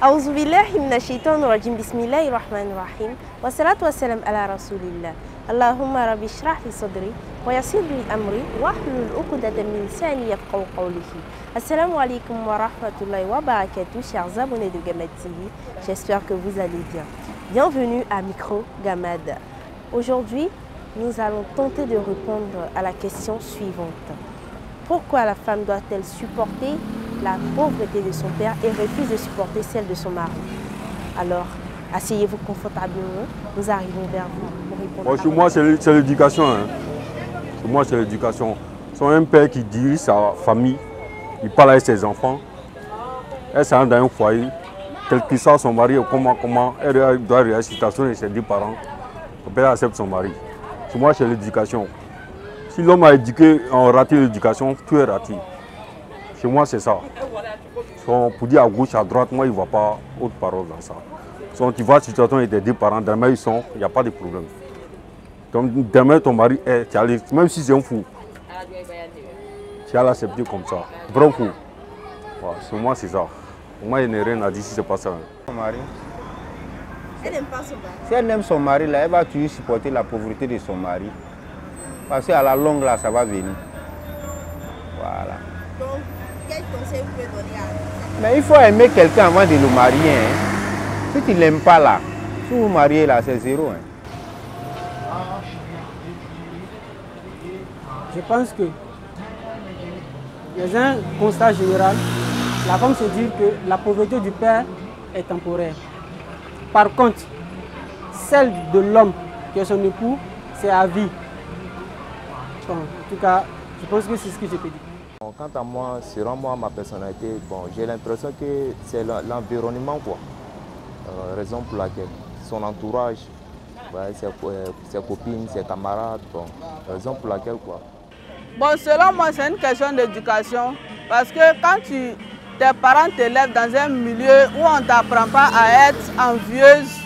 أعوذ بالله من الشيطان الرجيم بسم الله الرحمن الرحيم والصلاة والسلام على رسول الله اللهم رب اشرح لي صدري ويسر لي أمري واحلل عقدة من لساني يفقهوا قولي. Assalamu alaikum wa rahmatullahi wa barakatuh, chers abonnés de Gamad TV. J'espère que vous allez bien. Bienvenue à Micro Gamad. Aujourd'hui, nous allons tenter de répondre à la question suivante. Pourquoi la femme doit-elle supporter la pauvreté de son père et refuse de supporter celle de son mari? Alors, asseyez-vous confortablement, nous arrivons vers vous pour répondre. Chez moi, c'est l'éducation. Hein. Chez moi, c'est l'éducation. C'est un père qui dirige sa famille, il parle avec ses enfants. Elle s'en dans un foyer, quel que soit son mari, comment elle doit réagir à la situation de ses deux parents. Le père accepte son mari. Chez moi, c'est l'éducation. Si l'homme a éduqué, on raté l'éducation, tout est raté. Chez moi, c'est ça. Pour dire à gauche, à droite, moi, il ne voit pas autre parole dans ça. Tu vois la situation des deux parents, demain, il n'y a pas de problème. Donc, demain, ton mari, même si c'est un fou, tu as l'accepté comme ça. Vrai fou. Voilà, chez moi, c'est ça. Moi, il n'y a rien à dire si ce n'est pas ça. Son mari. Elle n'aime pas son mari. Si elle aime son mari, là, elle va toujours supporter la pauvreté de son mari. Parce qu'à la longue, là, ça va venir. Voilà. Donc, quel conseil vous pouvez donner à... Mais il faut aimer quelqu'un avant de le marier. Hein. Si tu ne l'aimes pas, là, si vous mariez, là, c'est zéro. Hein. Je pense que dans un constat général, la femme se dit que la pauvreté du père est temporaire. Par contre, celle de l'homme qui est son époux, c'est à vie. Bon, en tout cas, je pense que c'est ce que je peux dire. Bon, quant à moi, selon moi, ma personnalité, bon, j'ai l'impression que c'est l'environnement, quoi. Raison pour laquelle son entourage, ouais, ses copines, ses camarades, bon, raison pour laquelle, quoi. Bon, selon moi, c'est une question d'éducation. Parce que quand tes parents t'élèvent dans un milieu où on ne t'apprend pas à être envieuse,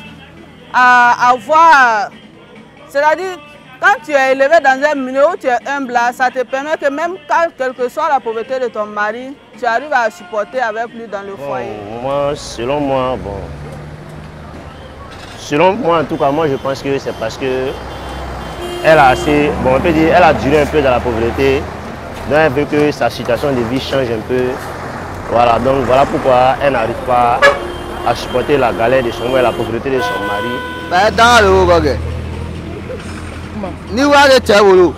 à avoir... C'est-à-dire, quand tu es élevé dans un milieu où tu es humble, ça te permet que même quand, quelle que soit la pauvreté de ton mari, tu arrives à supporter avec lui dans le foyer. Moi, selon moi, en tout cas, moi je pense que c'est parce que elle a assez, bon, on peut dire, elle a duré un peu dans la pauvreté, donc elle veut que sa situation de vie change un peu. Voilà, donc voilà pourquoi elle n'arrive pas à supporter la galère de son mari, la pauvreté de son mari. Dans le ni waage cɛ bolo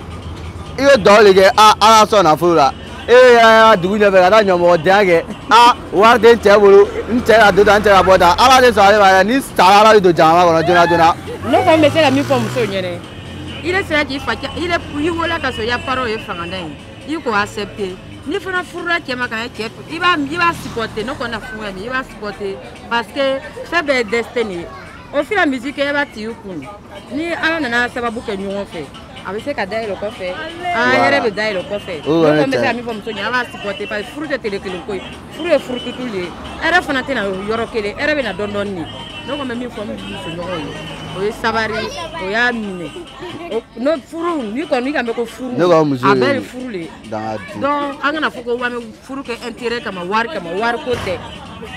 i bɛ dɔn de kɛ ala sɔn nafolo la e y'a dugu ɲɛfɛ ka taa ɲɔmɔgɔdenya kɛ wari tɛ n cɛ bolo n cɛ ka don tan n cɛ ka bɔ tan ala de sɔn ale ma dɛ ni sara ala de don jamana kɔnɔ joona joona. Ne kɔni bɛ se ka min fɔ musow ɲɛna i bɛ sera k'i fa i wolola ka sɔrɔ i ya parents ye fangada ye i k'o accepter ni fana furula cɛ ma ka cɛ i b'a supporter ne kɔni na furu ya i b'a supporter parce que fɛn bɛɛ ye destin de ye. Au fur et à mesure que va tirer kun ni ala nana sababu kɛ ɲɔgɔn fɛ a bɛ se ka da yɛlɛ kɔfɛ an yɛrɛ bɛ da yɛlɛ kɔfɛ ne kɔni bɛ se ka min fɔ muso ɲɛna a b'a supporter parce que furu tɛ tele kelen ko ye furu ye furu tutu de ye ɛrɛ fana tɛna yɔrɔ kelen ɛrɛ bɛ na dɔɔni dɔɔni de ne kɔni bɛ min fɔ musoɲɔgɔnw ye o ye sabari o y'a minɛ no furu ni kɔni ka mɛn ko furu a bɛɛ ye furu de ye donc an kana fɔ ko an bɛ furu kɛ intérêt kama wari ko tɛ.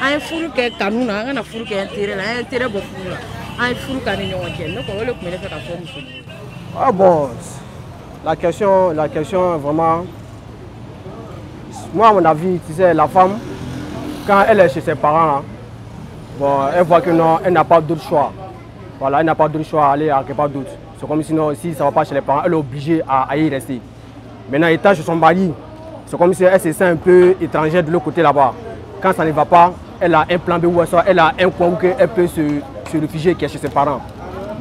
An ye furu kɛ kanu na an kana furu kɛ intérêt la an ye intérêt bɔ furu la an ye furu k'an ni ɲɔgɔn cɛ ne kɔni o de tun bɛ ne fɛ ka fɔ muso ye. Ah bon, la question vraiment, moi à mon avis, tu sais, la femme, quand elle est chez ses parents, hein, bon, elle voit que non, elle n'a pas d'autre choix. Voilà, elle n'a pas d'autre choix à aller à quelque part d'autre. C'est comme sinon, si ça ne va pas chez les parents, elle est obligée à y rester. Maintenant, étant chez son mari, c'est comme si elle se sent un peu étrangère de l'autre côté là-bas. Quand ça ne va pas, elle a un plan B ou elle a un coin où elle peut se réfugier qui est chez ses parents.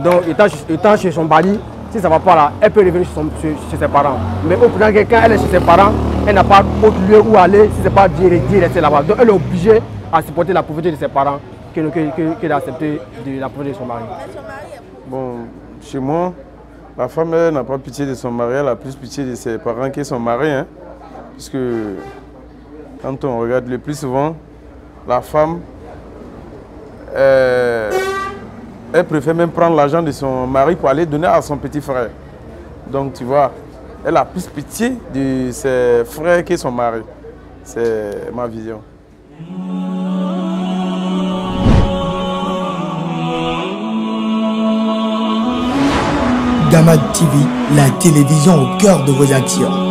Donc, étant chez son mari, si ça ne va pas là, elle peut revenir chez ses parents. Mais au final, quand elle est chez ses parents, elle n'a pas autre lieu où aller si ce n'est pas d'y rester là-bas. Donc, elle est obligée à supporter la pauvreté de ses parents que d'accepter la pauvreté de son mari. Bon, chez moi, la femme n'a pas pitié de son mari, elle a plus pitié de ses parents que son mari. Hein, puisque quand on regarde le plus souvent, la femme, elle préfère même prendre l'argent de son mari pour aller donner à son petit frère. Donc tu vois, elle a plus pitié de ses frères que son mari. C'est ma vision. Gamad TV, la télévision au cœur de vos actions.